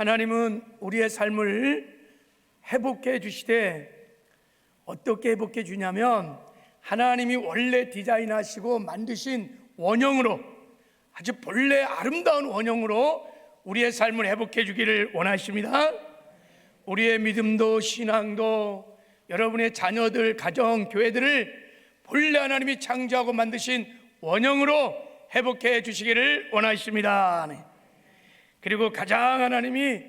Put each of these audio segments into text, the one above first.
하나님은 우리의 삶을 회복해 주시되 어떻게 회복해 주냐면 하나님이 원래 디자인하시고 만드신 원형으로, 아주 본래 아름다운 원형으로 우리의 삶을 회복해 주기를 원하십니다. 우리의 믿음도 신앙도 여러분의 자녀들, 가정, 교회들을 본래 하나님이 창조하고 만드신 원형으로 회복해 주시기를 원하십니다. 그리고 가장 하나님이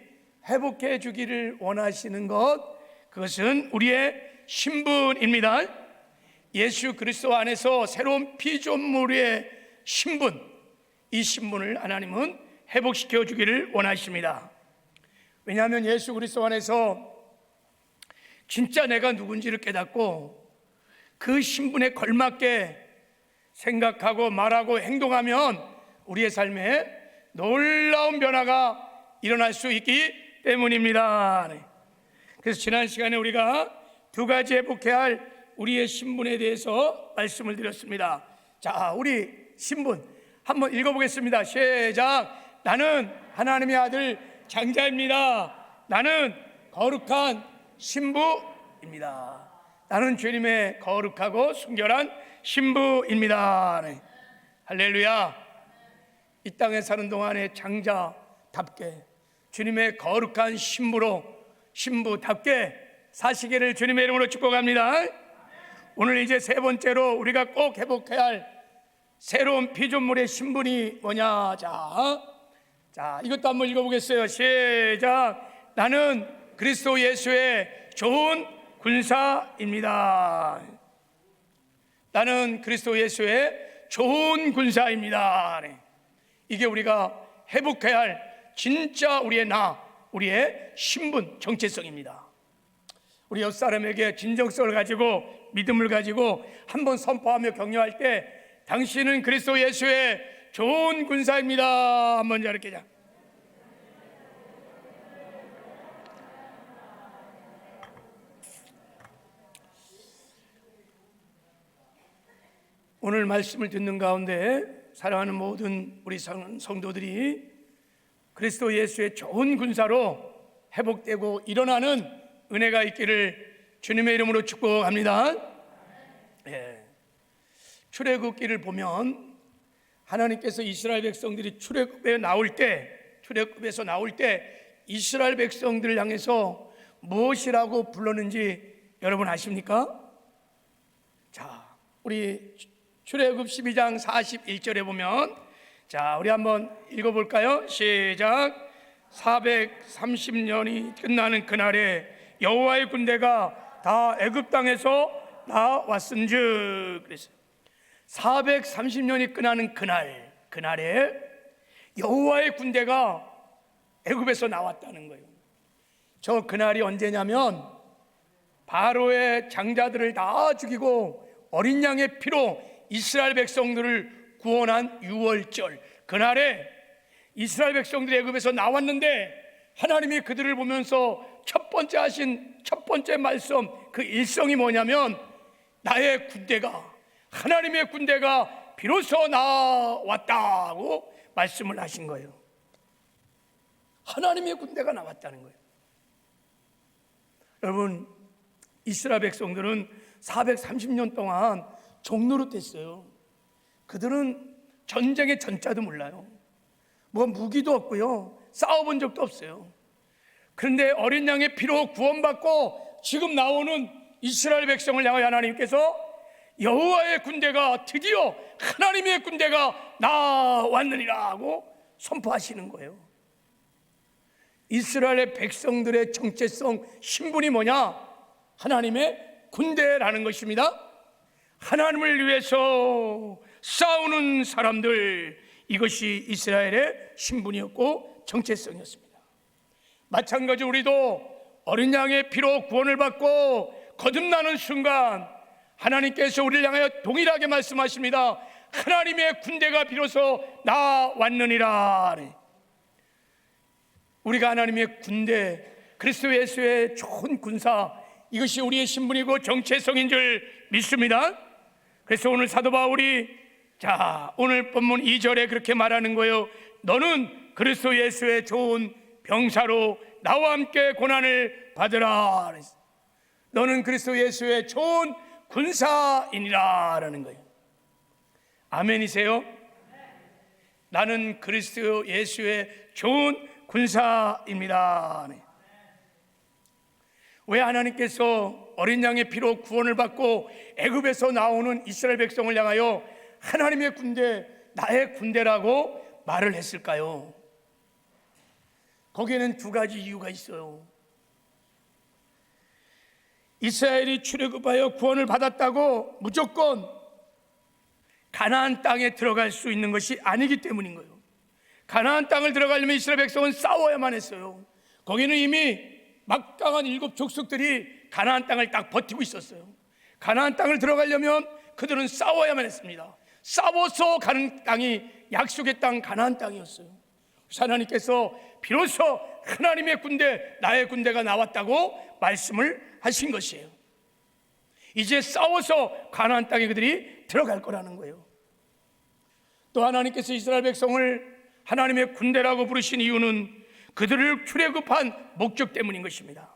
회복해 주기를 원하시는 것, 그것은 우리의 신분입니다. 예수 그리스도 안에서 새로운 피조물의 신분, 이 신분을 하나님은 회복시켜 주기를 원하십니다. 왜냐하면 예수 그리스도 안에서 진짜 내가 누군지를 깨닫고 그 신분에 걸맞게 생각하고 말하고 행동하면 우리의 삶에 놀라운 변화가 일어날 수 있기 때문입니다. 그래서 지난 시간에 우리가 두 가지 회복해야 할 우리의 신분에 대해서 말씀을 드렸습니다. 자, 우리 신분 한번 읽어보겠습니다. 시작. 나는 하나님의 아들 장자입니다. 나는 거룩한 신부입니다. 나는 주님의 거룩하고 순결한 신부입니다. 네. 할렐루야. 이 땅에 사는 동안에 장자답게 주님의 거룩한 신부답게 사시기를 주님의 이름으로 축복합니다. 오늘 이제 세 번째로 우리가 꼭 회복해야 할 새로운 피조물의 신분이 뭐냐? 자, 이것도 한번 읽어보겠어요. 시작. 나는 그리스도 예수의 좋은 군사입니다. 나는 그리스도 예수의 좋은 군사입니다. 이게 우리가 회복해야 할 진짜 우리의 신분, 정체성입니다. 우리 옆 사람에게 진정성을 가지고 믿음을 가지고 한번 선포하며 격려할 때 당신은 그리스도 예수의 좋은 군사입니다. 한번 이렇게 자. 오늘 말씀을 듣는 가운데 사랑하는 모든 우리 성도들이 그리스도 예수의 좋은 군사로 회복되고 일어나는 은혜가 있기를 주님의 이름으로 축복합니다. 출애굽기를 보면 하나님께서 이스라엘 백성들이 출애굽에서 나올 때 이스라엘 백성들을 향해서 무엇이라고 불렀는지 여러분 아십니까? 자, 우리 출애굽 12장 41절에 보면, 자, 우리 한번 읽어볼까요? 시작. 430년이 끝나는 그날에 여호와의 군대가 다 애굽 땅에서 나왔은즉, 그랬어요. 430년이 끝나는 그날에 여호와의 군대가 애굽에서 나왔다는 거예요. 저 그날이 언제냐면 바로의 장자들을 다 죽이고 어린 양의 피로 이스라엘 백성들을 구원한 유월절, 그날에 이스라엘 백성들이 애굽에서 나왔는데 하나님이 그들을 보면서 첫 번째 하신 첫 번째 말씀, 그 일성이 뭐냐면 나의 군대가, 하나님의 군대가 비로소 나왔다고 말씀을 하신 거예요. 하나님의 군대가 나왔다는 거예요. 여러분, 이스라엘 백성들은 430년 동안 종노릇했어요. 그들은 전쟁의 전자도 몰라요. 뭐 무기도 없고요, 싸워본 적도 없어요. 그런데 어린 양의 피로 구원받고 지금 나오는 이스라엘 백성을 향하여 하나님께서 여호와의 군대가, 드디어 하나님의 군대가 나왔느니라 하고 선포하시는 거예요. 이스라엘의 백성들의 정체성, 신분이 뭐냐? 하나님의 군대라는 것입니다. 하나님을 위해서 싸우는 사람들, 이것이 이스라엘의 신분이었고 정체성이었습니다. 마찬가지로 우리도 어린 양의 피로 구원을 받고 거듭나는 순간 하나님께서 우리를 향하여 동일하게 말씀하십니다. 하나님의 군대가 비로소 나왔느니라. 우리가 하나님의 군대, 그리스도 예수의 좋은 군사, 이것이 우리의 신분이고 정체성인 줄 믿습니다. 그래서 오늘 사도 바울이, 자, 오늘 본문 2절에 그렇게 말하는 거예요. 너는 그리스도 예수의 좋은 병사로 나와 함께 고난을 받으라. 너는 그리스도 예수의 좋은 군사이니라 라는 거예요. 아멘이세요? 나는 그리스도 예수의 좋은 군사입니다. 왜 하나님께서 어린 양의 피로 구원을 받고 애굽에서 나오는 이스라엘 백성을 향하여 하나님의 군대, 나의 군대라고 말을 했을까요? 거기에는 두 가지 이유가 있어요. 이스라엘이 출애굽하여 구원을 받았다고 무조건 가나안 땅에 들어갈 수 있는 것이 아니기 때문인 거예요. 가나안 땅을 들어가려면 이스라엘 백성은 싸워야만 했어요. 거기는 이미 막강한 7 족속들이 가나안 땅을 딱 버티고 있었어요. 가나안 땅을 들어가려면 그들은 싸워야만 했습니다. 싸워서 가는 땅이 약속의 땅 가나안 땅이었어요. 하나님께서 비로소 하나님의 군대, 나의 군대가 나왔다고 말씀을 하신 것이에요. 이제 싸워서 가나안 땅에 그들이 들어갈 거라는 거예요. 또 하나님께서 이스라엘 백성을 하나님의 군대라고 부르신 이유는 그들을 출애굽한 목적 때문인 것입니다.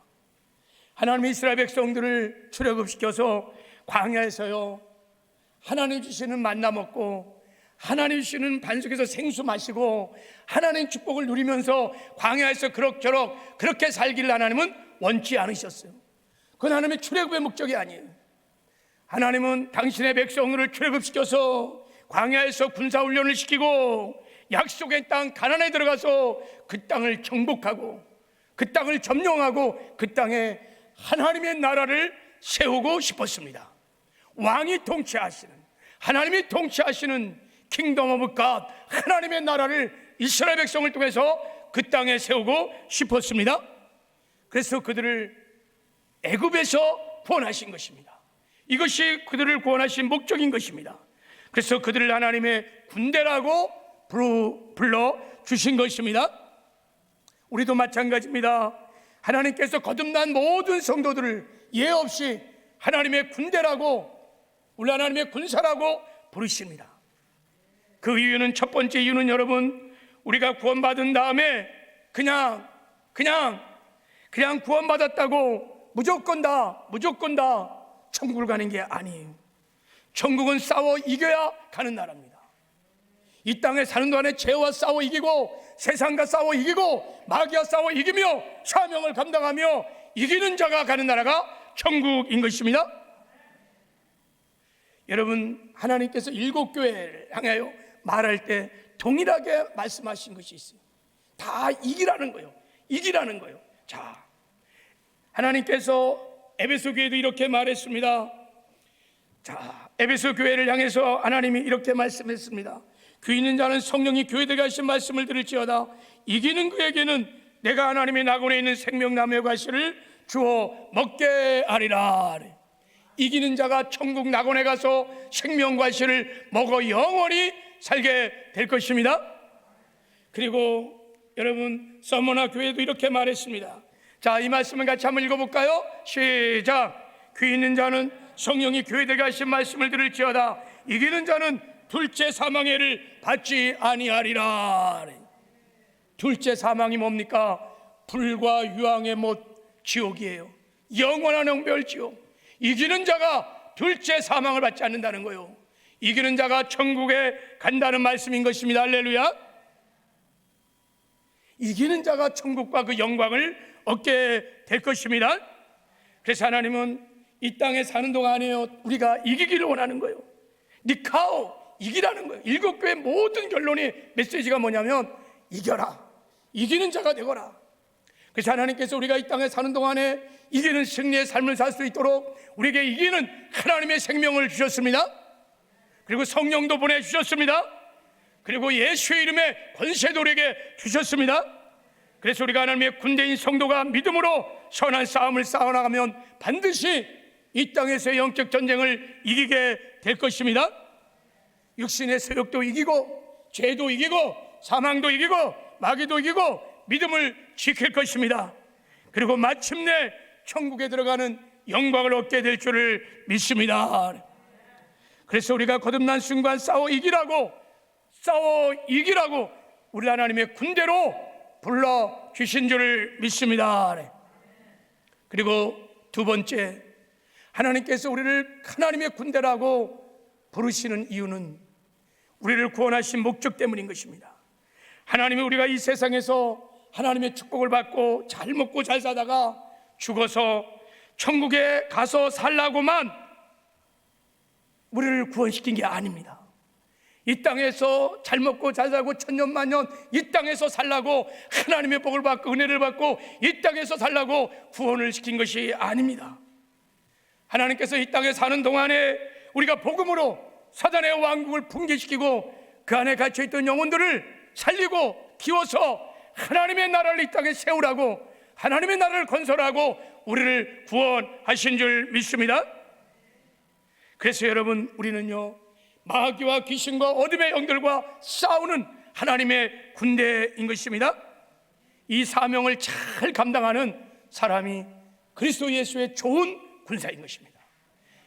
하나님이 이스라엘 백성들을 출애굽시켜서 광야에서요, 하나님 주시는 만나 먹고 하나님 주시는 반석에서 생수 마시고 하나님 축복을 누리면서 광야에서 그럭저럭 그렇게 살기를 하나님은 원치 않으셨어요. 그건 하나님의 출애굽의 목적이 아니에요. 하나님은 당신의 백성들을 출애굽시켜서 광야에서 군사훈련을 시키고 약속의 땅 가나안에 들어가서 그 땅을 정복하고 그 땅을 점령하고 그 땅에 하나님의 나라를 세우고 싶었습니다. 왕이 통치하시는, 하나님이 통치하시는 킹덤 오브 갓, 하나님의 나라를 이스라엘 백성을 통해서 그 땅에 세우고 싶었습니다. 그래서 그들을 애굽에서 구원하신 것입니다. 이것이 그들을 구원하신 목적인 것입니다. 그래서 그들을 하나님의 군대라고 불러주신 것입니다. 우리도 마찬가지입니다. 하나님께서 거듭난 모든 성도들을 예 없이 하나님의 군대라고, 우리 하나님의 군사라고 부르십니다. 그 이유는, 첫 번째 이유는 여러분, 우리가 구원받은 다음에 그냥 구원받았다고 무조건 다 천국을 가는 게 아니에요. 천국은 싸워 이겨야 가는 나라입니다. 이 땅에 사는 동안에 죄와 싸워 이기고 세상과 싸워 이기고 마귀와 싸워 이기며 사명을 감당하며 이기는 자가 가는 나라가 천국인 것입니다. 여러분, 하나님께서 7교회를 향하여 말할 때 동일하게 말씀하신 것이 있어요. 다 이기라는 거예요. 이기라는 거예요. 자, 하나님께서 에베소 교회도 이렇게 말했습니다. 자, 에베소 교회를 향해서 하나님이 이렇게 말씀했습니다. 귀 있는 자는 성령이 교회들에게 하신 말씀을 들을지어다. 이기는 그에게는 내가 하나님의 낙원에 있는 생명나무의 과실을 주어 먹게 하리라. 이기는 자가 천국 낙원에 가서 생명 과실을 먹어 영원히 살게 될 것입니다. 그리고 여러분, 서머나 교회도 이렇게 말했습니다. 자, 이 말씀을 같이 한번 읽어볼까요? 시작. 귀 있는 자는 성령이 교회들에게 하신 말씀을 들을지어다. 이기는 자는 둘째 사망의 해를 받지 아니하리라. 둘째 사망이 뭡니까? 불과 유황의 못, 지옥이에요. 영원한 영별지옥. 이기는 자가 둘째 사망을 받지 않는다는 거예요. 이기는 자가 천국에 간다는 말씀인 것입니다. 할렐루야. 이기는 자가 천국과 그 영광을 얻게 될 것입니다. 그래서 하나님은 이 땅에 사는 동안에 우리가 이기기를 원하는 거예요. 니카오, 이기라는 거예요. 7교회 모든 결론이, 메시지가 뭐냐면 이겨라, 이기는 자가 되거라. 그래서 하나님께서 우리가 이 땅에 사는 동안에 이기는 승리의 삶을 살 수 있도록 우리에게 이기는 하나님의 생명을 주셨습니다. 그리고 성령도 보내주셨습니다. 그리고 예수의 이름에 권세도 우리에게 주셨습니다. 그래서 우리가 하나님의 군대인 성도가 믿음으로 선한 싸움을 싸워나가면 반드시 이 땅에서의 영적 전쟁을 이기게 될 것입니다. 육신의 세력도 이기고 죄도 이기고 사망도 이기고 마귀도 이기고 믿음을 지킬 것입니다. 그리고 마침내 천국에 들어가는 영광을 얻게 될 줄을 믿습니다. 그래서 우리가 거듭난 순간 싸워 이기라고 우리 하나님의 군대로 불러 주신 줄 믿습니다. 그리고 두 번째, 하나님께서 우리를 하나님의 군대라고 부르시는 이유는 우리를 구원하신 목적 때문인 것입니다. 하나님이 우리가 이 세상에서 하나님의 축복을 받고 잘 먹고 잘 사다가 죽어서 천국에 가서 살라고만 우리를 구원시킨 게 아닙니다. 이 땅에서 잘 먹고 잘 살고 천년만년 이 땅에서 살라고 하나님의 복을 받고 은혜를 받고 이 땅에서 살라고 구원을 시킨 것이 아닙니다. 하나님께서 이 땅에 사는 동안에 우리가 복음으로 사단의 왕국을 붕괴시키고 그 안에 갇혀있던 영혼들을 살리고 키워서 하나님의 나라를 이 땅에 세우라고, 하나님의 나라를 건설하고 우리를 구원하신 줄 믿습니다. 그래서 여러분, 우리는요, 마귀와 귀신과 어둠의 영들과 싸우는 하나님의 군대인 것입니다. 이 사명을 잘 감당하는 사람이 그리스도 예수의 좋은 군사인 것입니다.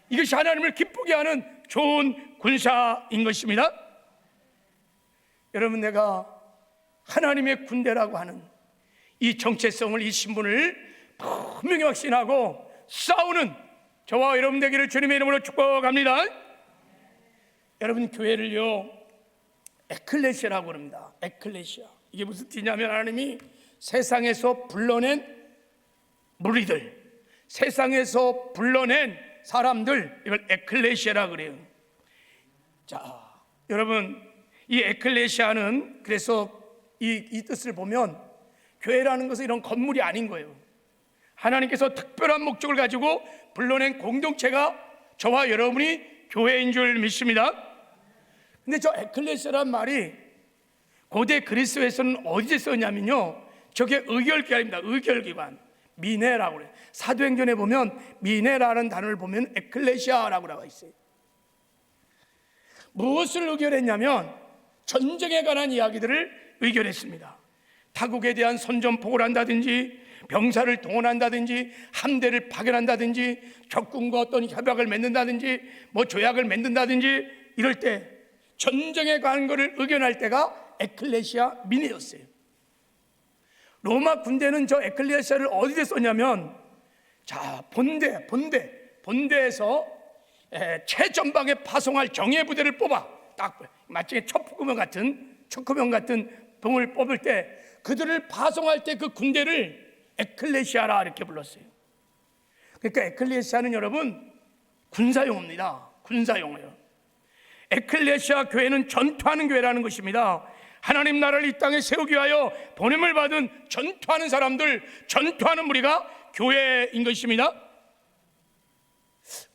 이것이 하나님을 기쁘게 하는 좋은 군사인 것입니다. 여러분, 내가 하나님의 군대라고 하는 이 정체성을, 이 신분을 분명히 확신하고 싸우는 저와 여러분 되기를 주님의 이름으로 축복합니다. 여러분, 교회를요, 에클레시아라고 합니다. 에클레시아. 이게 무슨 뜻이냐면 하나님이 세상에서 불러낸 무리들, 세상에서 불러낸 사람들, 이걸 에클레시아라고 그래요. 자, 여러분, 이 에클레시아는 그래서 이 뜻을 보면 교회라는 것은 이런 건물이 아닌 거예요. 하나님께서 특별한 목적을 가지고 불러낸 공동체가 저와 여러분이 교회인 줄 믿습니다. 근데 저 에클레시아란 말이 고대 그리스에서는 어디에 쓰냐면요, 저게 의결기관입니다. 의결기관. 미네라고 그래요. 사도행전에 보면 미네라는 단어를 보면 에클레시아라고 나와 있어요. 무엇을 의결했냐면 전쟁에 관한 이야기들을 의결했습니다. 타국에 대한 선전포고를 한다든지, 병사를 동원한다든지, 함대를 파견한다든지, 적군과 어떤 협약을 맺는다든지, 조약을 맺는다든지, 이럴 때 전쟁에 관한 것을 의견할 때가 에클레시아 미네였어요. 로마 군대는 저 에클레시아를 어디에 썼냐면, 자, 본대에서 최전방에 파송할 정예 부대를 뽑아, 딱 마치 첩구병 같은 병을 뽑을 때 그들을 파송할 때 그 군대를 에클레시아라 이렇게 불렀어요. 그러니까 에클레시아는 여러분 군사용어입니다. 군사용어예요. 에클레시아 교회는 전투하는 교회라는 것입니다. 하나님 나라를 이 땅에 세우기 위하여 보냄을 받은 전투하는 사람들, 전투하는 무리가 교회인 것입니다.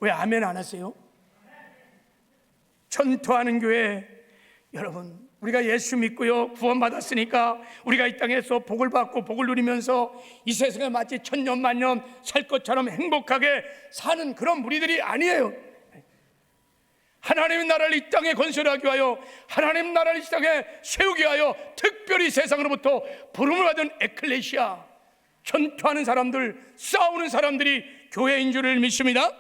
왜 아멘 안 하세요? 전투하는 교회. 여러분, 우리가 예수 믿고요, 구원받았으니까 우리가 이 땅에서 복을 받고 복을 누리면서 이 세상에 마치 천년만년 살 것처럼 행복하게 사는 그런 무리들이 아니에요. 하나님의 나라를 이 땅에 건설하기 위하여, 하나님 나라를 이 땅에 세우기 위하여 특별히 세상으로부터 부름을 받은 에클레시아, 전투하는 사람들, 싸우는 사람들이 교회인 줄을 믿습니다.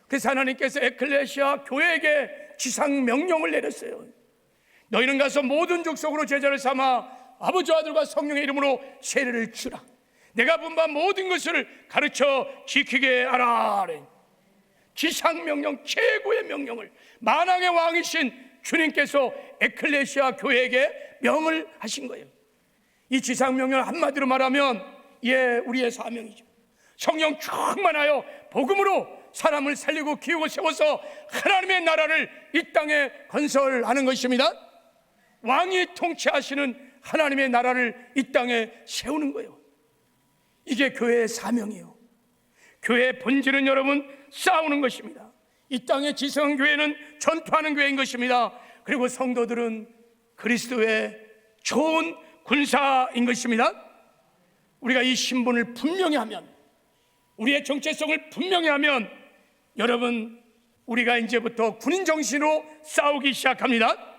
그래서 하나님께서 에클레시아 교회에게 지상 명령을 내렸어요. 너희는 가서 모든 족속으로 제자를 삼아 아버지와 아들과 성령의 이름으로 세례를 주라. 내가 분반 모든 것을 가르쳐 지키게 하라. 지상 명령, 최고의 명령을 만왕의 왕이신 주님께서 에클레시아 교회에게 명을 하신 거예요. 이 지상 명령을 한마디로 말하면 우리의 사명이죠. 성령 충만하여 복음으로 사람을 살리고 키우고 세워서 하나님의 나라를 이 땅에 건설하는 것입니다. 왕이 통치하시는 하나님의 나라를 이 땅에 세우는 거예요. 이게 교회의 사명이에요. 교회의 본질은 여러분 싸우는 것입니다. 이 땅의 지성교회는 전투하는 교회인 것입니다. 그리고 성도들은 그리스도의 좋은 군사인 것입니다. 우리가 이 신분을 분명히 하면, 우리의 정체성을 분명히 하면, 여러분, 우리가 이제부터 군인 정신으로 싸우기 시작합니다.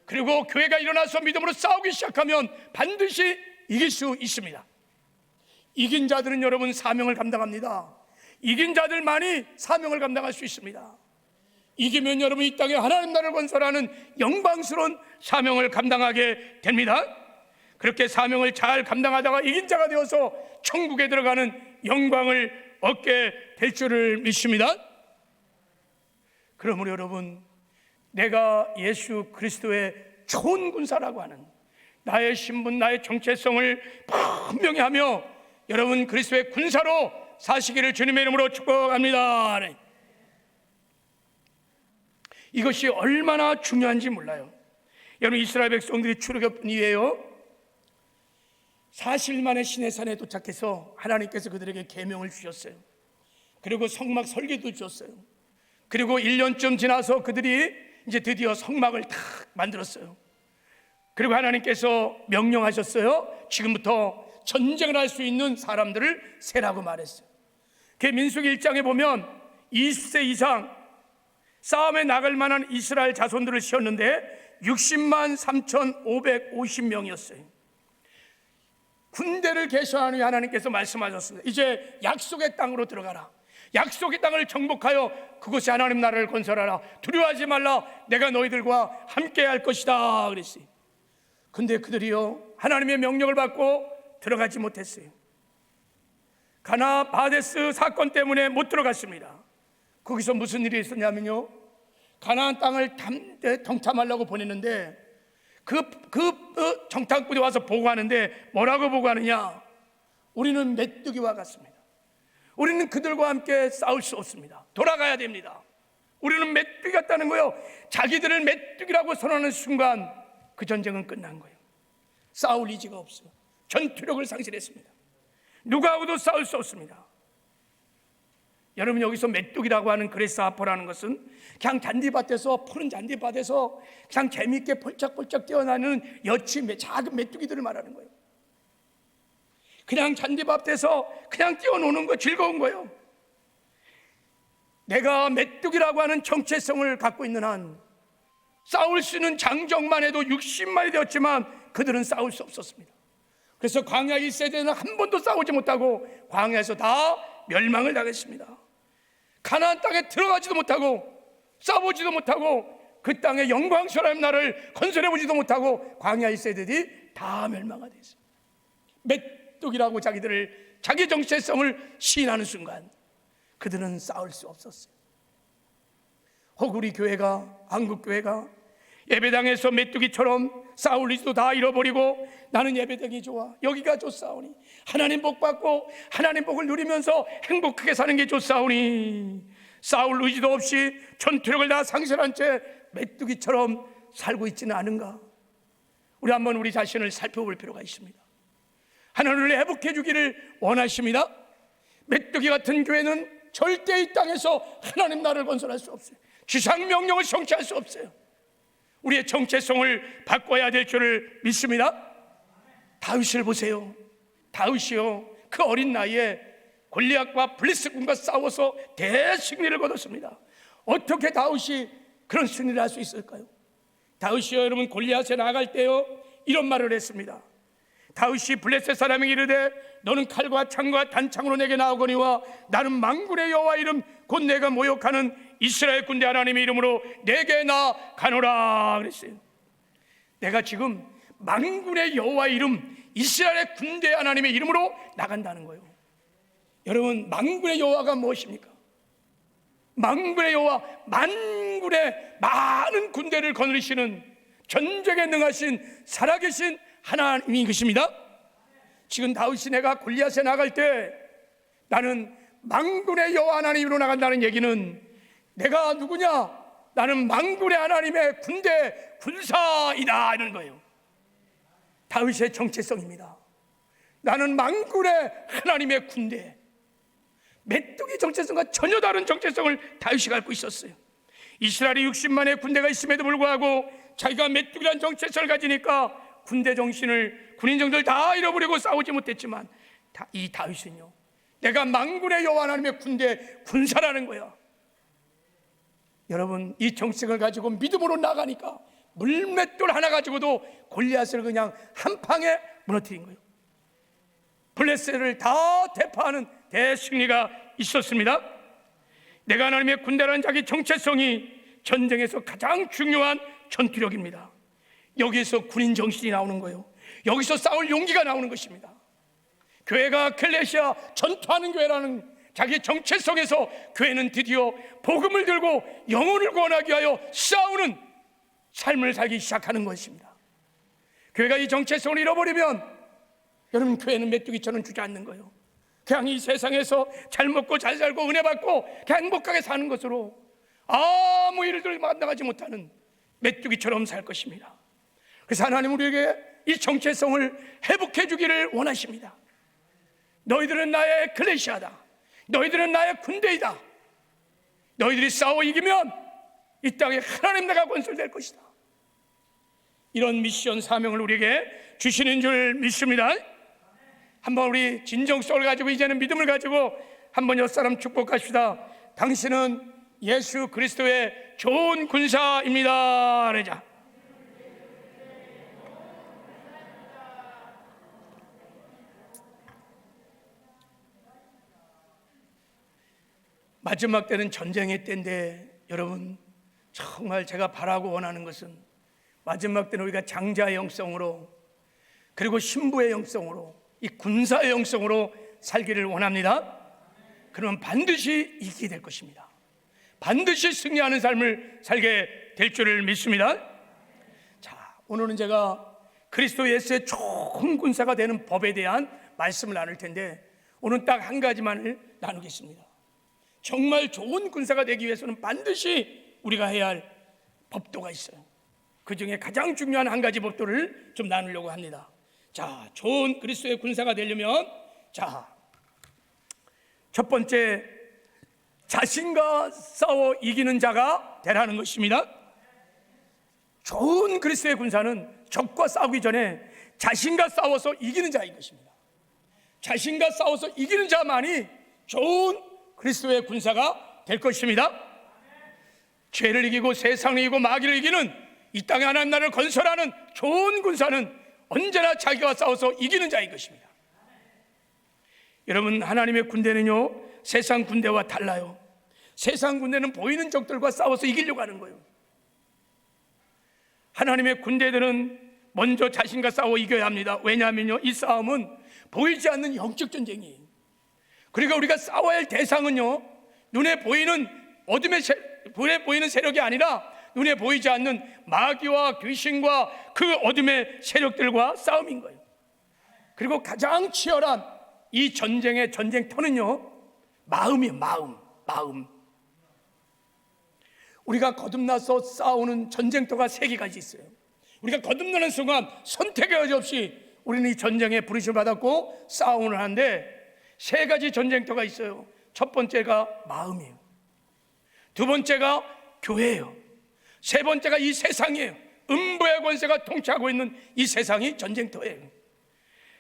그리고 교회가 일어나서 믿음으로 싸우기 시작하면 반드시 이길 수 있습니다. 이긴 자들은 여러분 사명을 감당합니다. 이긴 자들만이 사명을 감당할 수 있습니다. 이기면 여러분 이 땅에 하나님 나라를 건설하는 영광스러운 사명을 감당하게 됩니다. 그렇게 사명을 잘 감당하다가 이긴 자가 되어서 천국에 들어가는 영광을 얻게 될 줄을 믿습니다. 그러므로 여러분, 내가 예수 그리스도의 좋은 군사라고 하는 나의 신분, 나의 정체성을 분명히 하며 여러분 그리스도의 군사로 사시기를 주님의 이름으로 축복합니다. 이것이 얼마나 중요한지 몰라요. 여러분, 이스라엘 백성들이 출애굽 이후에요 40일 만에 시내산에 도착해서 하나님께서 그들에게 계명을 주셨어요. 그리고 성막 설계도 주셨어요. 그리고 1년쯤 지나서 그들이 이제 드디어 성막을 탁 만들었어요. 그리고 하나님께서 명령하셨어요. 지금부터 전쟁을 할 수 있는 사람들을 세라고 말했어요. 그 민수기 1장에 보면 20세 이상 싸움에 나갈 만한 이스라엘 자손들을 세웠는데 60만 3,550명이었어요. 군대를 개시한 후에 하나님께서 말씀하셨습니다. 이제 약속의 땅으로 들어가라. 약속의 땅을 정복하여 그곳에 하나님 나라를 건설하라. 두려워하지 말라. 내가 너희들과 함께 할 것이다 그랬어요. 근데 그들이요 하나님의 명령을 받고 들어가지 못했어요. 가나 바데스 사건 때문에 못 들어갔습니다. 거기서 무슨 일이 있었냐면요, 가나안 땅을 정탐하려고 보냈는데 그 정탐꾼이 와서 보고하는데 뭐라고 보고하느냐? 우리는 메뚜기와 같습니다. 우리는 그들과 함께 싸울 수 없습니다. 돌아가야 됩니다. 우리는 메뚜기 같다는 거예요. 자기들을 메뚜기라고 선언하는 순간 그 전쟁은 끝난 거예요. 싸울 의지가 없어요. 전투력을 상실했습니다. 누구하고도 싸울 수 없습니다. 여러분, 여기서 메뚜기라고 하는 그레스하퍼라는 것은 그냥 잔디밭에서, 푸른 잔디밭에서 그냥 재미있게 펄쩍펄쩍 뛰어나는 작은 메뚜기들을 말하는 거예요. 그냥 잔디밭에서 그냥 뛰어노는 거 즐거운 거예요. 내가 메뚜기라고 하는 정체성을 갖고 있는 한 싸울 수 있는 장정만 해도 60만이 되었지만 그들은 싸울 수 없었습니다. 그래서 광야 1세대는 한 번도 싸우지 못하고 광야에서 다 멸망을 당했습니다. 가나안 땅에 들어가지도 못하고 싸우지도 못하고 그 땅에 영광스러운 나라를 건설해보지도 못하고 광야 1세대들이 다 멸망하게 됐어요. 메뚜기라고 자기 정체성을 시인하는 순간 그들은 싸울 수 없었어요. 혹 우리 교회가, 한국교회가 예배당에서 메뚜기처럼 싸울 의지도 다 잃어버리고 나는 예배당이 좋아, 여기가 좋사오니, 하나님 복 받고 하나님 복을 누리면서 행복하게 사는 게 좋사오니, 싸울 의지도 없이 전투력을 다 상실한 채 메뚜기처럼 살고 있지는 않은가? 우리 한번 우리 자신을 살펴볼 필요가 있습니다. 하나님을 회복해 주기를 원하십니다. 메뚜기 같은 교회는 절대 이 땅에서 하나님 나라를 건설할 수 없어요. 지상 명령을 성취할 수 없어요. 우리의 정체성을 바꿔야 될 줄을 믿습니다. 다윗을 보세요. 다윗이요 그 어린 나이에 골리앗과 블리스군과 싸워서 대승리를 거뒀습니다. 어떻게 다윗이 그런 승리를 할 수 있을까요? 다윗이요 여러분, 골리앗에 나갈 때요 이런 말을 했습니다. 다윗이 블레셋 사람에게 이르되 너는 칼과 창과 단창으로 내게 나오거니와 나는 만군의 여호와 이름 곧 내가 모욕하는 이스라엘 군대 하나님의 이름으로 내게 나가노라 그랬어요. 내가 지금 만군의 여호와 이름, 이스라엘의 군대 하나님의 이름으로 나간다는 거예요. 여러분, 만군의 여호와가 무엇입니까? 만군의 여호와, 만군의 많은 군대를 거느리시는 전쟁에 능하신 살아계신 하나님인 것입니다. 지금 다윗이 내가 골리앗에 나갈 때 나는 만군의 여호와 하나님으로 나간다는 얘기는 내가 누구냐? 나는 만군의 하나님의 군대 군사이다 이런 거예요. 다윗의 정체성입니다. 나는 만군의 하나님의 군대. 메뚜기 정체성과 전혀 다른 정체성을 다윗이 갖고 있었어요. 이스라엘이 60만의 군대가 있음에도 불구하고 자기가 메뚜기란 정체성을 가지니까 군대 정신을, 군인 정신을 다 잃어버리고 싸우지 못했지만 이 다윗은요 내가 만군의 여호와 하나님의 군대 군사라는 거야. 여러분, 이 정체성을 가지고 믿음으로 나가니까 물맷돌 하나 가지고도 골리앗을 그냥 한 방에 무너뜨린 거예요. 블레셋을 다 대파하는 대승리가 있었습니다. 내가 하나님의 군대라는 자기 정체성이 전쟁에서 가장 중요한 전투력입니다. 여기에서 군인 정신이 나오는 거예요. 여기서 싸울 용기가 나오는 것입니다. 교회가 클레시아, 전투하는 교회라는 자기 정체성에서 교회는 드디어 복음을 들고 영혼을 구원하기 위하여 싸우는 삶을 살기 시작하는 것입니다. 교회가 이 정체성을 잃어버리면 여러분, 교회는 메뚜기처럼 주저앉는 거예요. 그냥 이 세상에서 잘 먹고 잘 살고 은혜 받고 그냥 행복하게 사는 것으로 아무 일을 만나가지 못하는 메뚜기처럼 살 것입니다. 그래서 하나님 우리에게 이 정체성을 회복해 주기를 원하십니다. 너희들은 나의 클레시아다. 너희들은 나의 군대이다. 너희들이 싸워 이기면 이 땅에 하나님 나라가 건설될 것이다. 이런 미션 사명을 우리에게 주시는 줄 믿습니다. 한번 우리 진정성을 가지고 이제는 믿음을 가지고 한번 옆사람 축복합시다. 당신은 예수 그리스도의 좋은 군사입니다. 그러자. 마지막 때는 전쟁의 때인데 여러분, 정말 제가 바라고 원하는 것은 마지막 때는 우리가 장자의 영성으로, 그리고 신부의 영성으로, 이 군사의 영성으로 살기를 원합니다. 그러면 반드시 이기게 될 것입니다. 반드시 승리하는 삶을 살게 될 줄을 믿습니다. 자, 오늘은 제가 그리스도 예수의 좋은 군사가 되는 법에 대한 말씀을 나눌 텐데, 오늘 딱 한 가지만을 나누겠습니다. 정말 좋은 군사가 되기 위해서는 반드시 우리가 해야 할 법도가 있어요. 그 중에 가장 중요한 한 가지 법도를 좀 나누려고 합니다. 자, 좋은 그리스도의 군사가 되려면, 자, 첫 번째, 자신과 싸워 이기는 자가 되라는 것입니다. 좋은 그리스도의 군사는 적과 싸우기 전에 자신과 싸워서 이기는 자인 것입니다. 자신과 싸워서 이기는 자만이 좋은 그리스도의 군사가 될 것입니다. 죄를 이기고 세상을 이기고 마귀를 이기는 이 땅에 하나님 나라를 건설하는 좋은 군사는 언제나 자기와 싸워서 이기는 자인 것입니다. 여러분, 하나님의 군대는요, 세상 군대와 달라요. 세상 군대는 보이는 적들과 싸워서 이기려고 하는 거예요. 하나님의 군대들은 먼저 자신과 싸워 이겨야 합니다. 왜냐하면요, 이 싸움은 보이지 않는 영적 전쟁이에요. 그러니까 우리가 싸워야 할 대상은요, 눈에 보이는 눈에 보이는 세력이 아니라 눈에 보이지 않는 마귀와 귀신과 그 어둠의 세력들과 싸움인 거예요. 그리고 가장 치열한 이 전쟁의 전쟁터는요, 마음이에요. 마음. 우리가 거듭나서 싸우는 전쟁터가 3개가 있어요. 우리가 거듭나는 순간 선택의 여지 없이 우리는 이 전쟁에 부르심을 받았고 싸움을 하는데 3가지 전쟁터가 있어요. 첫 번째가 마음이에요. 두 번째가 교회예요. 세 번째가 이 세상이에요. 음부의 권세가 통치하고 있는 이 세상이 전쟁터예요.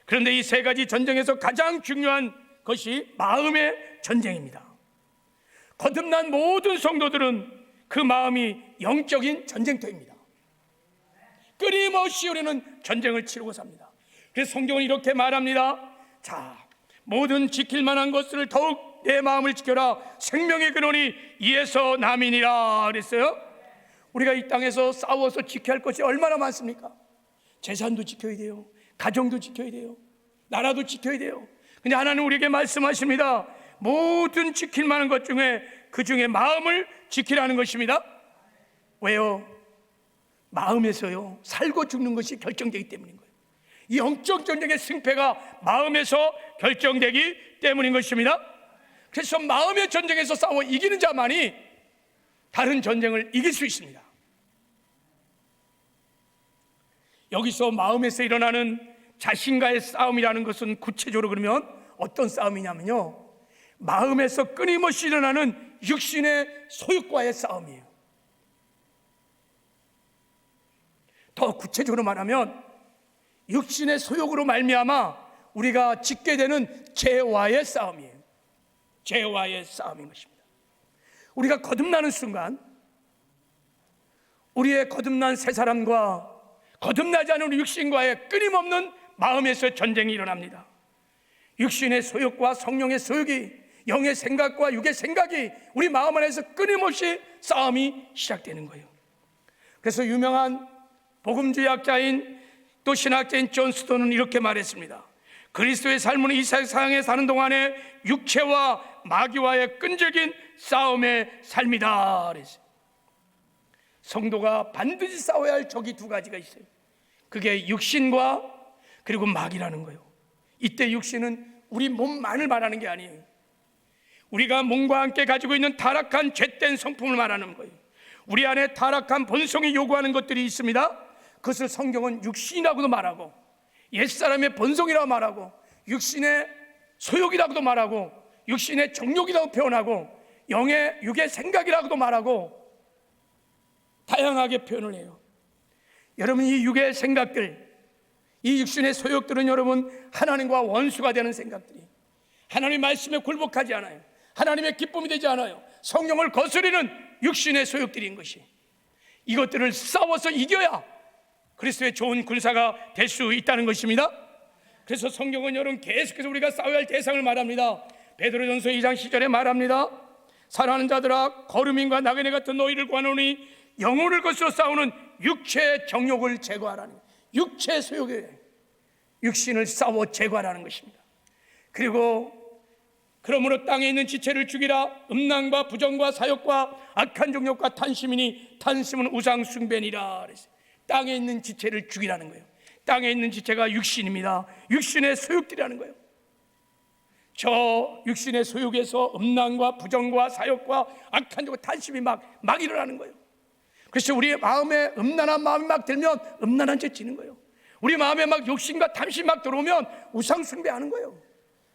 그런데 이 3가지 전쟁에서 가장 중요한 것이 마음의 전쟁입니다. 거듭난 모든 성도들은 그 마음이 영적인 전쟁터입니다. 끊임없이 우리는 전쟁을 치르고 삽니다. 그래서 성경은 이렇게 말합니다. 자, 모든 지킬 만한 것을 더욱 내 마음을 지켜라. 생명의 근원이 이에서 남이니라 그랬어요. 우리가 이 땅에서 싸워서 지켜야 할 것이 얼마나 많습니까? 재산도 지켜야 돼요. 가정도 지켜야 돼요. 나라도 지켜야 돼요. 근데 하나님 우리에게 말씀하십니다. 모든 지킬 만한 것 중에 그 중에 마음을 지키라는 것입니다. 왜요? 마음에서요, 살고 죽는 것이 결정되기 때문인 거예요. 이 영적 전쟁의 승패가 마음에서 결정되기 때문인 것입니다. 그래서 마음의 전쟁에서 싸워 이기는 자만이 다른 전쟁을 이길 수 있습니다. 여기서 마음에서 일어나는 자신과의 싸움이라는 것은 구체적으로 그러면 어떤 싸움이냐면요, 마음에서 끊임없이 일어나는 육신의 소욕과의 싸움이에요. 더 구체적으로 말하면 육신의 소욕으로 말미암아 우리가 짓게 되는 죄와의 싸움이에요. 죄와의 싸움인 것입니다. 우리가 거듭나는 순간 우리의 거듭난 새 사람과 거듭나지 않은 우리 육신과의 끊임없는 마음에서 전쟁이 일어납니다. 육신의 소욕과 성령의 소욕이, 영의 생각과 육의 생각이 우리 마음 안에서 끊임없이 싸움이 시작되는 거예요. 그래서 유명한 복음주의 학자인 또 신학자인 존 스톤은 이렇게 말했습니다. 그리스도의 삶은 이 세상에 사는 동안에 육체와 마귀와의 끈질긴 싸움의 삶이다 그랬어요. 성도가 반드시 싸워야 할 적이 두 가지가 있어요. 그게 육신과 그리고 마귀라는 거예요. 이때 육신은 우리 몸만을 말하는 게 아니에요. 우리가 몸과 함께 가지고 있는 타락한 죄된 성품을 말하는 거예요. 우리 안에 타락한 본성이 요구하는 것들이 있습니다. 그것을 성경은 육신이라고도 말하고, 옛사람의 본성이라고 말하고, 육신의 소욕이라고도 말하고, 육신의 정욕이라고 표현하고, 육의 생각이라고도 말하고, 다양하게 표현을 해요. 여러분, 이 육의 생각들, 이 육신의 소욕들은 여러분 하나님과 원수가 되는 생각들이, 하나님의 말씀에 굴복하지 않아요. 하나님의 기쁨이 되지 않아요. 성령을 거스르는 육신의 소욕들인 것이, 이것들을 싸워서 이겨야 그리스도의 좋은 군사가 될 수 있다는 것입니다. 그래서 성경은 여러분 계속해서 우리가 싸워야 할 대상을 말합니다. 베드로전서 2장 10절에 말합니다. 사랑하는 자들아, 거름인과 나그네 같은 너희를 구하노니 영혼을 거스러 싸우는 육체의 정욕을 제거하라는, 육체의 소욕에 육신을 싸워 제거하라는 것입니다. 그리고 그러므로 땅에 있는 지체를 죽이라. 음란과 부정과 사욕과 악한 정욕과 탄심이니 탄심은 우상 숭배니라 그랬어요. 땅에 있는 지체를 죽이라는 거예요. 땅에 있는 지체가 육신입니다. 육신의 소욕들이라는 거예요. 저 육신의 소욕에서 음란과 부정과 사욕과 악한 정욕과 탄심이 막 일어나는 거예요. 그래서 우리의 마음에 음란한 마음이 막 들면 음란한 죄 지는 거예요. 우리 마음에 막 욕심과 탐심이 막 들어오면 우상 숭배하는 거예요.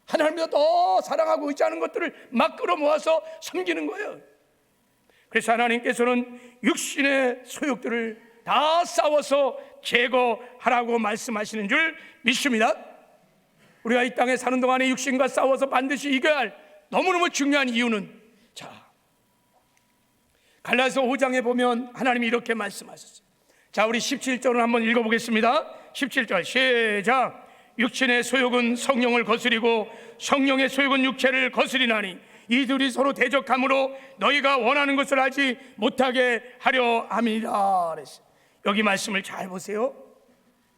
하나님보다 더 사랑하고 의지하는 것들을 막 끌어모아서 섬기는 거예요. 그래서 하나님께서는 육신의 소욕들을 다 싸워서 제거하라고 말씀하시는 줄 믿습니다. 우리가 이 땅에 사는 동안에 육신과 싸워서 반드시 이겨야 할 너무너무 중요한 이유는, 자, 갈라디아서 5장에 보면 하나님이 이렇게 말씀하셨어요. 자, 우리 17절을 한번 읽어보겠습니다. 17절 시작. 육신의 소욕은 성령을 거스리고 성령의 소욕은 육체를 거스리나니 이들이 서로 대적함으로 너희가 원하는 것을 하지 못하게 하려 함이라 그랬어요. 여기 말씀을 잘 보세요.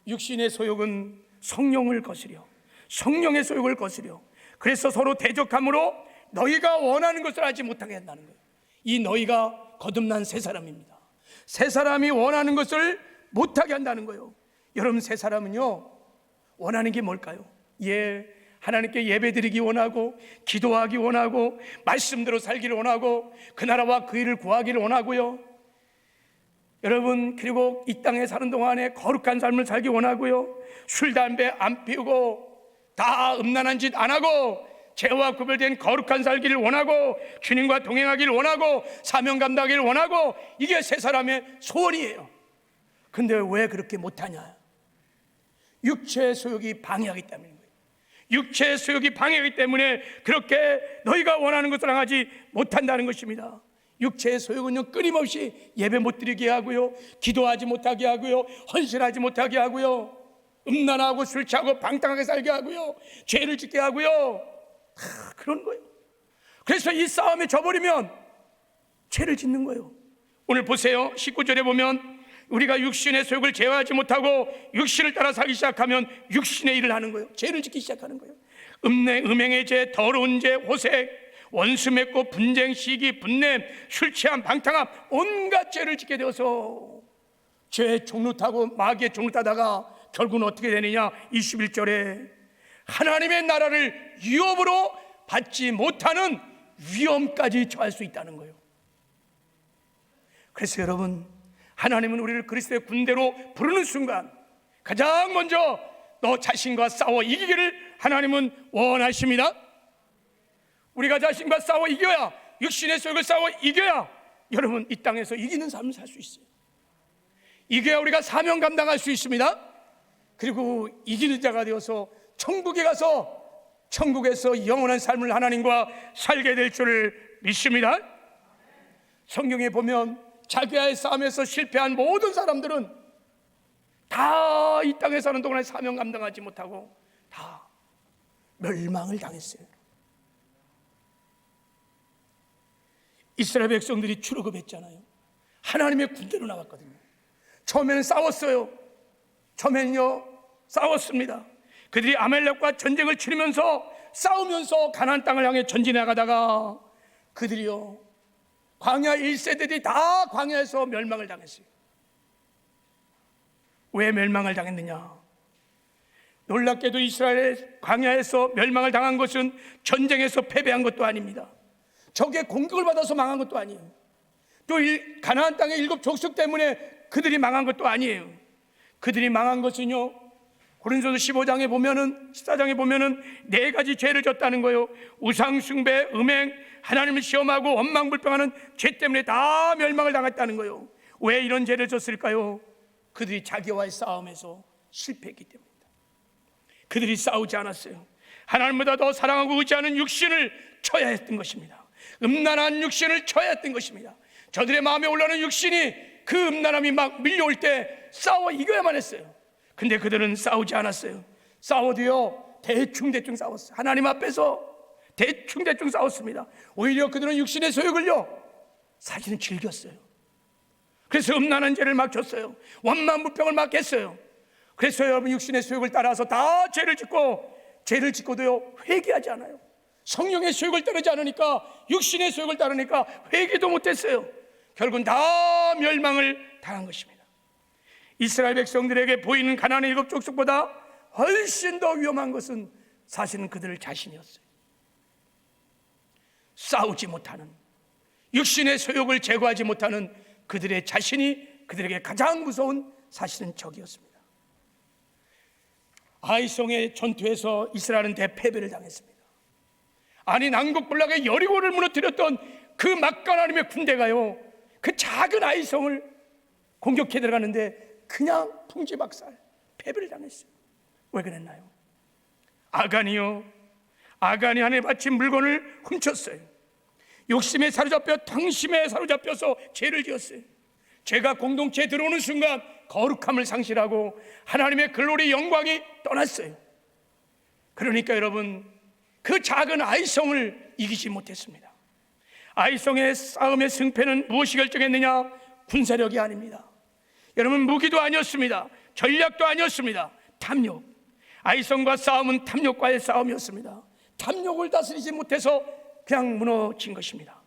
육신의 소욕은 성령을 거스려, 성령의 소욕을 거스려, 그래서 서로 대적함으로 너희가 원하는 것을 하지 못하게 한다는 거예요. 이 너희가 거듭난 새 사람입니다. 새 사람이 원하는 것을 못하게 한다는 거예요. 여러분, 새 사람은요 원하는 게 뭘까요? 하나님께 예배드리기 원하고, 기도하기 원하고, 말씀대로 살기를 원하고, 그 나라와 그 일을 구하기를 원하고요. 여러분, 그리고 이 땅에 사는 동안에 거룩한 삶을 살기 원하고요. 술, 담배 안 피우고, 다 음란한 짓 안 하고, 죄와 구별된 거룩한 살기를 원하고, 주님과 동행하기를 원하고, 사명 감당하기를 원하고, 이게 새 사람의 소원이에요. 근데 왜 그렇게 못하냐? 육체의 소욕이 방해하기 때문인 거예요. 육체의 소욕이 방해하기 때문에 그렇게 너희가 원하는 것을 하지 못한다는 것입니다. 육체의 소욕은요 끊임없이 예배 못 드리게 하고요, 기도하지 못하게 하고요, 헌신하지 못하게 하고요, 음란하고 술 취하고 방탕하게 살게 하고요, 죄를 짓게 하고요, 다 그런 거예요. 그래서 이 싸움에 져버리면 죄를 짓는 거예요. 오늘 보세요. 19절에 보면 우리가 육신의 소욕을 제어하지 못하고 육신을 따라 살기 시작하면 육신의 일을 하는 거예요. 죄를 짓기 시작하는 거예요. 음행의 죄, 더러운 죄, 호색, 원수 맺고 분쟁, 시기, 분냄, 술 취함, 방탕함, 온갖 죄를 짓게 되어서 죄의 종로 타고 마귀의 종로 타다가 결국은 어떻게 되느냐? 21절에 하나님의 나라를 위협으로 받지 못하는 위험까지 처할 수 있다는 거예요. 그래서 여러분, 하나님은 우리를 그리스도의 군대로 부르는 순간 가장 먼저 너 자신과 싸워 이기기를 하나님은 원하십니다. 우리가 자신과 싸워 이겨야, 육신의 소욕을 싸워 이겨야 여러분 이 땅에서 이기는 삶을 살 수 있어요. 이겨야 우리가 사명 감당할 수 있습니다. 그리고 이기는 자가 되어서 천국에 가서 천국에서 영원한 삶을 하나님과 살게 될 줄을 믿습니다. 성경에 보면 자기와의 싸움에서 실패한 모든 사람들은 다 이 땅에 사는 동안에 사명 감당하지 못하고 다 멸망을 당했어요. 이스라엘 백성들이 출애굽했잖아요. 하나님의 군대로 나갔거든요. 처음에는 싸웠어요. 처음에는요 싸웠습니다. 그들이 아말렉과 전쟁을 치르면서 싸우면서 가나안 땅을 향해 전진해 나가다가 그들이요 광야 1세대들이 다 광야에서 멸망을 당했어요. 왜 멸망을 당했느냐? 놀랍게도 이스라엘 광야에서 멸망을 당한 것은 전쟁에서 패배한 것도 아닙니다. 적의 공격을 받아서 망한 것도 아니에요. 또 가나안 땅의 7 족속 때문에 그들이 망한 것도 아니에요. 그들이 망한 것은요 고린도서 15장에 보면은 14장에 보면은 4가지 죄를 졌다는 거예요. 우상 숭배, 음행, 하나님을 시험하고 원망불평하는 죄 때문에 다 멸망을 당했다는 거예요. 왜 이런 죄를 졌을까요? 그들이 자기와의 싸움에서 실패했기 때문입니다. 그들이 싸우지 않았어요. 하나님보다 더 사랑하고 의지하는 육신을 쳐야 했던 것입니다. 음란한 육신을 쳐야 했던 것입니다. 저들의 마음에 올라오는 육신이 그 음란함이 막 밀려올 때 싸워 이겨야만 했어요. 근데 그들은 싸우지 않았어요. 싸워도요 대충 싸웠어요. 하나님 앞에서 대충 싸웠습니다. 오히려 그들은 육신의 소욕을요 사실은 즐겼어요. 그래서 음란한 죄를 막 졌어요. 원망불평을 막 했어요. 그래서 여러분 육신의 소욕을 따라서 다 죄를 짓고도요 회개하지 않아요. 성령의 소욕을 따르지 않으니까, 육신의 소욕을 따르니까 회개도 못했어요. 결국은 다 멸망을 당한 것입니다. 이스라엘 백성들에게 보이는 가나안의 7 족속보다 훨씬 더 위험한 것은 사실은 그들 자신이었어요. 싸우지 못하는, 육신의 소욕을 제거하지 못하는 그들의 자신이 그들에게 가장 무서운 사실은 적이었습니다. 아이송의 전투에서 이스라엘은 대패배를 당했습니다. 아니 난국불락의 여리고를 무너뜨렸던 그 막간 하나님의 군대가요 그 작은 아이송을 공격해 들어가는데 그냥 풍지박살 패배를 당했어요. 왜 그랬나요? 아간이 하나님의 바친 물건을 훔쳤어요. 욕심에 사로잡혀 탕심에 사로잡혀서 죄를 지었어요. 죄가 공동체에 들어오는 순간 거룩함을 상실하고 하나님의 글로리 영광이 떠났어요. 그러니까 여러분 그 작은 아이성을 이기지 못했습니다. 아이성의 싸움의 승패는 무엇이 결정했느냐? 군사력이 아닙니다. 여러분 무기도 아니었습니다. 전략도 아니었습니다. 탐욕. 아이성과 싸움은 탐욕과의 싸움이었습니다. 탐욕을 다스리지 못해서 그냥 무너진 것입니다.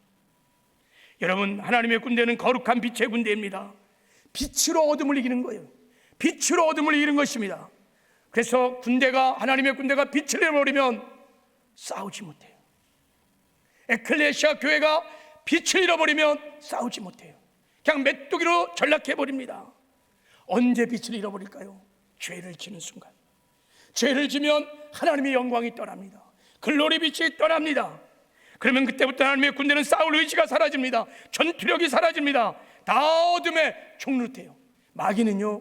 여러분 하나님의 군대는 거룩한 빛의 군대입니다. 빛으로 어둠을 이기는 거예요. 빛으로 어둠을 이기는 것입니다. 그래서 하나님의 군대가 빛을 잃어버리면 싸우지 못해요. 에클레시아 교회가 빛을 잃어버리면 싸우지 못해요. 그냥 메뚜기로 전락해버립니다. 언제 빛을 잃어버릴까요? 죄를 지는 순간. 죄를 지면 하나님의 영광이 떠납니다. 글로리 빛이 떠납니다. 그러면 그때부터 하나님의 군대는 싸울 의지가 사라집니다. 전투력이 사라집니다. 다 어둠에 종루돼요. 마귀는요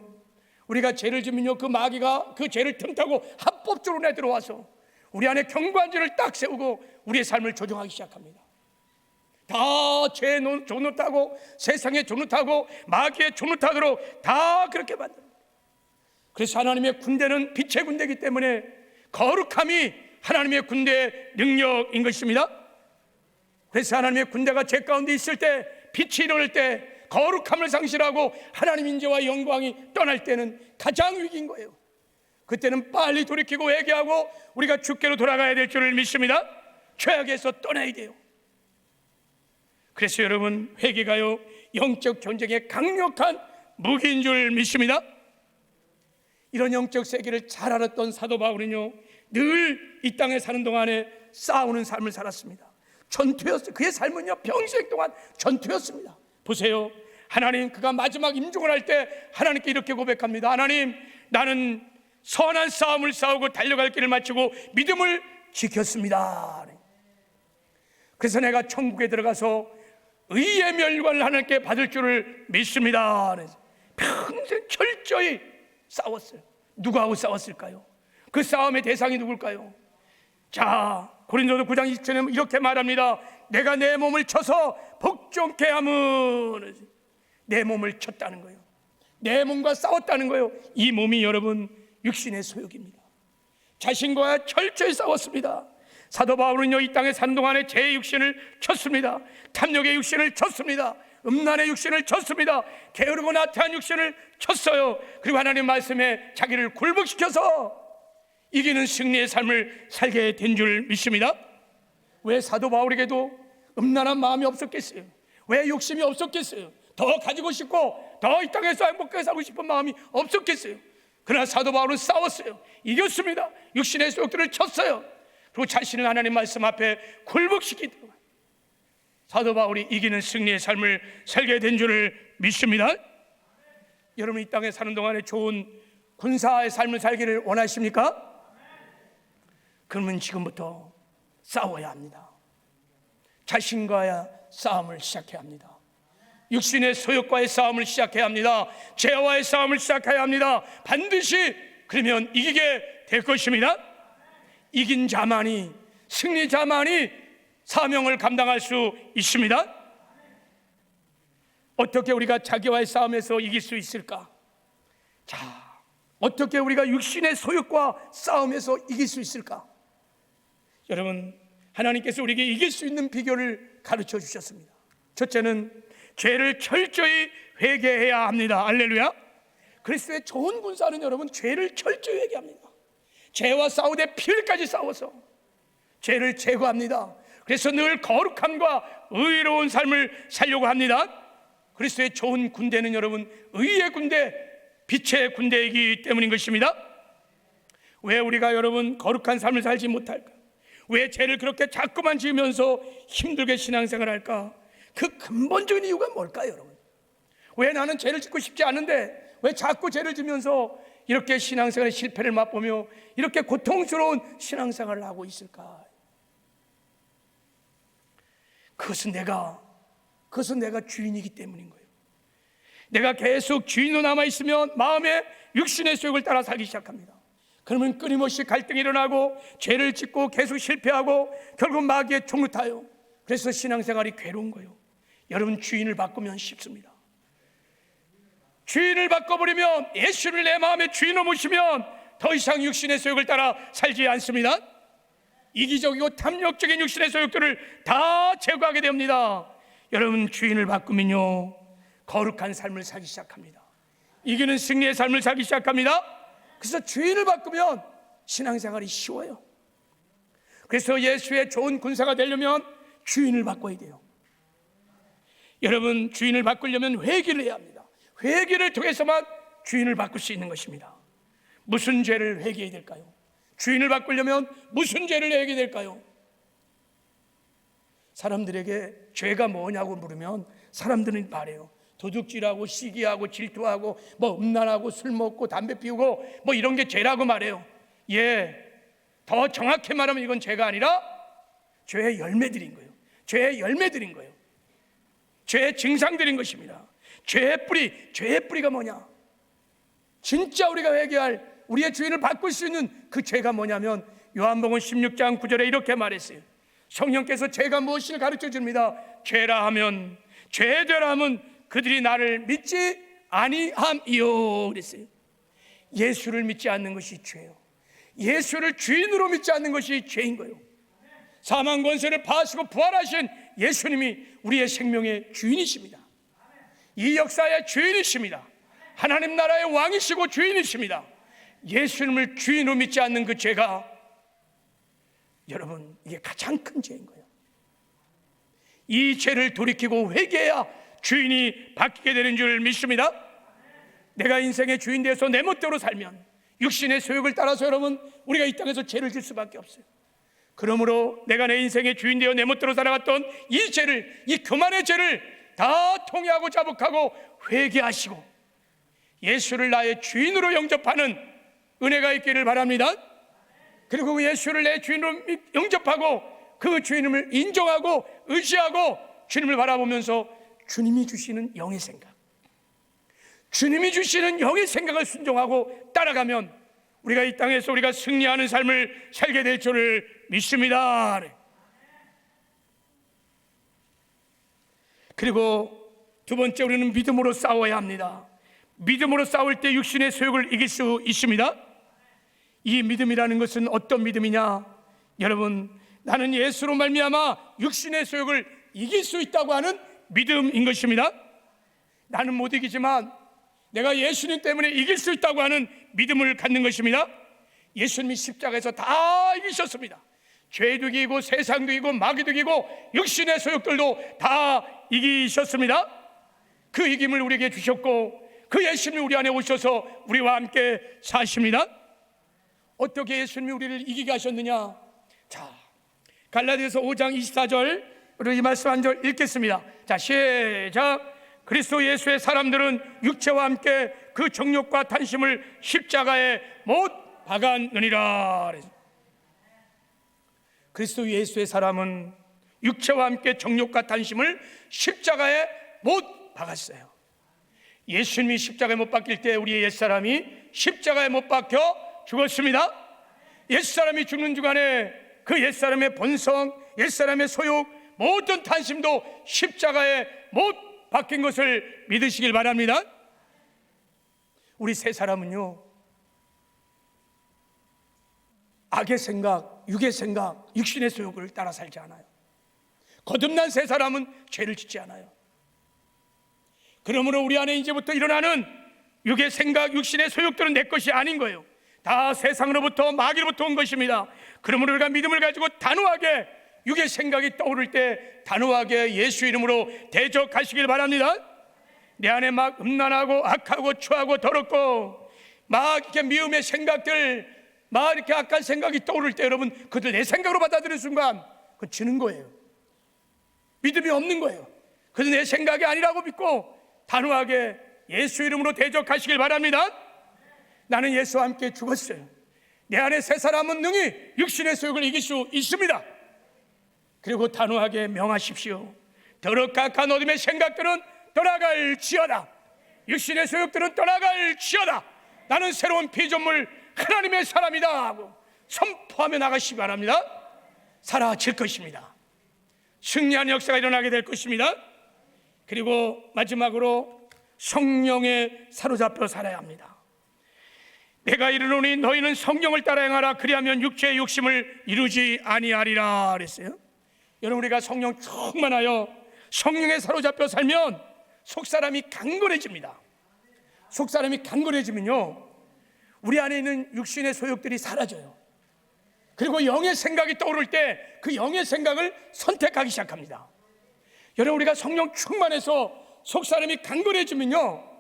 우리가 죄를 지면요 그 마귀가 그 죄를 틈타고 합법적으로 내 들어와서 우리 안에 경관죄를 딱 세우고 우리의 삶을 조종하기 시작합니다. 다 죄의 종노타고 세상의 종노타고 마귀의 종노타도록 다 그렇게 만듭니다. 그래서 하나님의 군대는 빛의 군대이기 때문에 거룩함이 하나님의 군대의 능력인 것입니다. 그래서 하나님의 군대가 죄 가운데 있을 때, 빛이 일어날 때 거룩함을 상실하고 하나님 인재와 영광이 떠날 때는 가장 위기인 거예요. 그때는 빨리 돌이키고 회개하고 우리가 주께로 돌아가야 될 줄을 믿습니다. 죄악에서 떠나야 돼요. 그래서 여러분 회개가요 영적 전쟁의 강력한 무기인 줄 믿습니다. 이런 영적 세계를 잘 알았던 사도 바울은요 늘 이 땅에 사는 동안에 싸우는 삶을 살았습니다. 전투였어요. 그의 삶은요 평생 동안 전투였습니다. 보세요. 하나님 그가 마지막 임종을 할 때 하나님께 이렇게 고백합니다. 하나님 나는 선한 싸움을 싸우고 달려갈 길을 마치고 믿음을 지켰습니다. 그래서 내가 천국에 들어가서 의의 멸관을 하나님께 받을 줄을 믿습니다. 평생 철저히 싸웠어요. 누구하고 싸웠을까요? 그 싸움의 대상이 누굴까요? 자 고린도서 9장 20절에 이렇게 말합니다. 내가 내 몸을 쳐서 복종케 함은, 내 몸을 쳤다는 거예요. 내 몸과 싸웠다는 거예요. 이 몸이 여러분 육신의 소욕입니다. 자신과 철저히 싸웠습니다. 사도 바울은요 이 땅에 사는 동안에 제 육신을 쳤습니다. 탐욕의 육신을 쳤습니다. 음란의 육신을 쳤습니다. 게으르고 나태한 육신을 쳤어요. 그리고 하나님 말씀에 자기를 굴복시켜서 이기는 승리의 삶을 살게 된 줄 믿습니다. 왜 사도 바울에게도 음란한 마음이 없었겠어요? 왜 욕심이 없었겠어요? 더 가지고 싶고 더 이 땅에서 행복하게 살고 싶은 마음이 없었겠어요? 그러나 사도 바울은 싸웠어요. 이겼습니다. 육신의 소욕들을 쳤어요. 그리고 자신을 하나님 말씀 앞에 굴복시키도록 사도 바울이 이기는 승리의 삶을 살게 된 줄을 믿습니다. 여러분, 이 땅에 사는 동안에 좋은 군사의 삶을 살기를 원하십니까? 그러면 지금부터 싸워야 합니다. 자신과의 싸움을 시작해야 합니다. 육신의 소욕과의 싸움을 시작해야 합니다. 죄와의 싸움을 시작해야 합니다. 반드시 그러면 이기게 될 것입니다. 이긴 자만이, 승리자만이 사명을 감당할 수 있습니다. 어떻게 우리가 자기와의 싸움에서 이길 수 있을까? 자, 어떻게 우리가 육신의 소욕과 싸움에서 이길 수 있을까? 여러분, 하나님께서 우리에게 이길 수 있는 비결을 가르쳐 주셨습니다. 첫째는 죄를 철저히 회개해야 합니다. 할렐루야. 그리스도의 좋은 군사는 여러분 죄를 철저히 회개합니다. 죄와 싸우되 피 흘리까지 싸워서 죄를 제거합니다. 그래서 늘 거룩함과 의로운 삶을 살려고 합니다. 그리스도의 좋은 군대는 여러분 의의 군대, 빛의 군대이기 때문인 것입니다. 왜 우리가 여러분 거룩한 삶을 살지 못할까? 왜 죄를 그렇게 자꾸만 지으면서 힘들게 신앙생활을 할까? 그 근본적인 이유가 뭘까요, 여러분? 왜 나는 죄를 짓고 싶지 않은데 왜 자꾸 죄를 지면서 이렇게 신앙생활의 실패를 맛보며 이렇게 고통스러운 신앙생활을 하고 있을까? 그것은 내가 주인이기 때문인 거예요. 내가 계속 주인으로 남아있으면 마음에 육신의 소욕을 따라 살기 시작합니다. 그러면 끊임없이 갈등이 일어나고 죄를 짓고 계속 실패하고 결국 마귀의 종로 타요. 그래서 신앙생활이 괴로운 거예요. 여러분, 주인을 바꾸면 쉽습니다. 주인을 바꿔버리면, 예수를 내 마음의 주인으로 모시면 더 이상 육신의 소욕을 따라 살지 않습니다. 이기적이고 탐욕적인 육신의 소욕들을 다 제거하게 됩니다. 여러분, 주인을 바꾸면요 거룩한 삶을 살기 시작합니다. 이기는 승리의 삶을 살기 시작합니다. 그래서 주인을 바꾸면 신앙생활이 쉬워요. 그래서 예수의 좋은 군사가 되려면 주인을 바꿔야 돼요. 여러분, 주인을 바꾸려면 회개를 해야 합니다. 회개를 통해서만 주인을 바꿀 수 있는 것입니다. 무슨 죄를 회개해야 될까요? 주인을 바꾸려면 무슨 죄를 회개해야 될까요? 사람들에게 죄가 뭐냐고 물으면 사람들은 말해요. 도둑질하고 시기하고 질투하고 음란하고 술 먹고 담배 피우고 이런 게 죄라고 말해요. 더 정확히 말하면 이건 죄가 아니라 죄의 열매들인 거예요. 죄의 열매들인 거예요. 죄의 증상들인 것입니다. 죄의 뿌리가 뭐냐? 진짜 우리가 회개할, 우리의 주인을 바꿀 수 있는 그 죄가 뭐냐면 요한복음 16장 9절에 이렇게 말했어요. 성령께서 죄가 무엇인지 가르쳐 줍니다. 죄라 하면, 죄되라 하면 그들이 나를 믿지 아니함이요 그랬어요. 예수를 믿지 않는 것이 죄예요. 예수를 주인으로 믿지 않는 것이 죄인 거예요. 사망 권세를 파하시고 부활하신 예수님이 우리의 생명의 주인이십니다. 이 역사의 주인이십니다. 하나님 나라의 왕이시고 주인이십니다. 예수님을 주인으로 믿지 않는 그 죄가, 여러분, 이게 가장 큰 죄인 거예요. 이 죄를 돌이키고 회개해야 주인이 바뀌게 되는 줄 믿습니다. 내가 인생의 주인 되어서 내 멋대로 살면 육신의 소욕을 따라서 여러분 우리가 이 땅에서 죄를 질 수밖에 없어요. 그러므로 내가 내 인생의 주인 되어 내 멋대로 살아갔던 이 죄를, 이 교만의 죄를 다 통회하고 자복하고 회개하시고 예수를 나의 주인으로 영접하는 은혜가 있기를 바랍니다. 그리고 그 예수를 내 주인으로 영접하고 그 주인을 인정하고 의지하고 주님을 바라보면서 주님이 주시는 영의 생각, 주님이 주시는 영의 생각을 순종하고 따라가면 우리가 이 땅에서 우리가 승리하는 삶을 살게 될 줄을 믿습니다. 그리고 두 번째, 우리는 믿음으로 싸워야 합니다. 믿음으로 싸울 때 육신의 소욕을 이길 수 있습니다. 이 믿음이라는 것은 어떤 믿음이냐? 여러분, 나는 예수로 말미암아 육신의 소욕을 이길 수 있다고 하는 믿음인 것입니다. 나는 못 이기지만 내가 예수님 때문에 이길 수 있다고 하는 믿음을 갖는 것입니다. 예수님이 십자가에서 다 이기셨습니다. 죄도 이기고 세상도 이기고 마귀도 이기고 육신의 소욕들도 다 이기셨습니다. 그 이김을 우리에게 주셨고 그 예수님이 우리 안에 오셔서 우리와 함께 사십니다. 어떻게 예수님이 우리를 이기게 하셨느냐? 자, 갈라디아서 5장 24절 이 말씀 한 절 읽겠습니다. 자, 시작. 그리스도 예수의 사람들은 육체와 함께 그 정욕과 탐심을 십자가에 못 박았느니라. 그리스도 예수의 사람은 육체와 함께 정욕과 탐심을 십자가에 못 박았어요. 예수님이 십자가에 못 박힐 때 우리의 옛사람이 십자가에 못 박혀 죽었습니다. 옛사람이 죽는 주간에 그 옛사람의 본성, 옛사람의 소욕, 모든 탐심도 십자가에 못 박힌 것을 믿으시길 바랍니다. 우리 새 사람은요, 악의 생각, 육의 생각, 육신의 소욕을 따라 살지 않아요. 거듭난 새 사람은 죄를 짓지 않아요. 그러므로 우리 안에 이제부터 일어나는 육의 생각, 육신의 소욕들은 내 것이 아닌 거예요. 다 세상으로부터 마귀로부터 온 것입니다. 그러므로 우리가 믿음을 가지고 단호하게 육의 생각이 떠오를 때 단호하게 예수 이름으로 대적하시길 바랍니다. 내 안에 막 음란하고 악하고 추하고 더럽고 막 이렇게 미움의 생각들, 막 이렇게 악한 생각이 떠오를 때 여러분 그들 내 생각으로 받아들이는 순간 그건 지는 거예요. 믿음이 없는 거예요. 그들 내 생각이 아니라고 믿고 단호하게 예수 이름으로 대적하시길 바랍니다. 나는 예수와 함께 죽었어요. 내 안에 새 사람은 능히 육신의 소욕을 이길 수 있습니다. 그리고 단호하게 명하십시오. 더럽고 악한 어둠의 생각들은 떠나갈지어다. 육신의 소욕들은 떠나갈지어다. 나는 새로운 피조물 하나님의 사람이다 하고 선포하며 나가시기 바랍니다. 사라질 것입니다. 승리하는 역사가 일어나게 될 것입니다. 그리고 마지막으로 성령에 사로잡혀 살아야 합니다. 내가 이르노니 너희는 성령을 따라 행하라. 그리하면 육체의 욕심을 이루지 아니하리라 그랬어요. 여러분, 우리가 성령 충만하여 성령에 사로잡혀 살면 속사람이 강건해집니다. 속사람이 강건해지면요, 우리 안에 있는 육신의 소욕들이 사라져요. 그리고 영의 생각이 떠오를 때 그 영의 생각을 선택하기 시작합니다. 여러분, 우리가 성령 충만해서 속사람이 강건해지면요,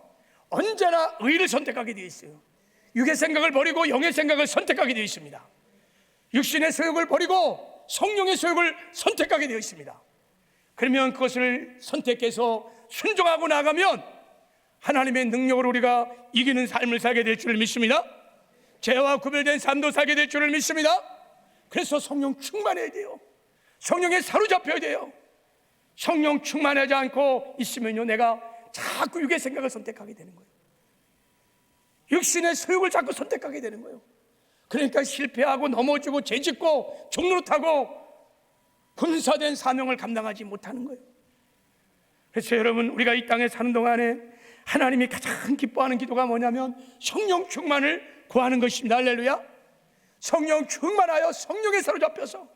언제나 의를 선택하게 되어 있어요. 육의 생각을 버리고 영의 생각을 선택하게 되어 있습니다. 육신의 소욕을 버리고 성령의 소욕을 선택하게 되어 있습니다. 그러면 그것을 선택해서 순종하고 나가면 하나님의 능력으로 우리가 이기는 삶을 살게 될 줄을 믿습니다. 죄와 구별된 삶도 살게 될 줄을 믿습니다. 그래서 성령 충만해야 돼요. 성령에 사로잡혀야 돼요. 성령 충만하지 않고 있으면요, 내가 자꾸 육의 생각을 선택하게 되는 거예요. 육신의 소욕을 자꾸 선택하게 되는 거예요. 그러니까 실패하고 넘어지고 죄짓고 종노릇하고 분사된 사명을 감당하지 못하는 거예요. 그래서 여러분, 우리가 이 땅에 사는 동안에 하나님이 가장 기뻐하는 기도가 뭐냐면 성령 충만을 구하는 것입니다. 할렐루야. 성령 충만하여 성령에 사로잡혀서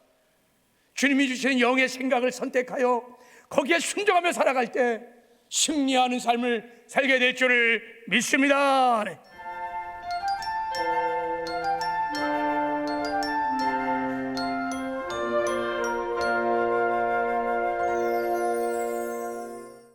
주님이 주시는 영의 생각을 선택하여 거기에 순종하며 살아갈 때 승리하는 삶을 살게 될 줄을 믿습니다.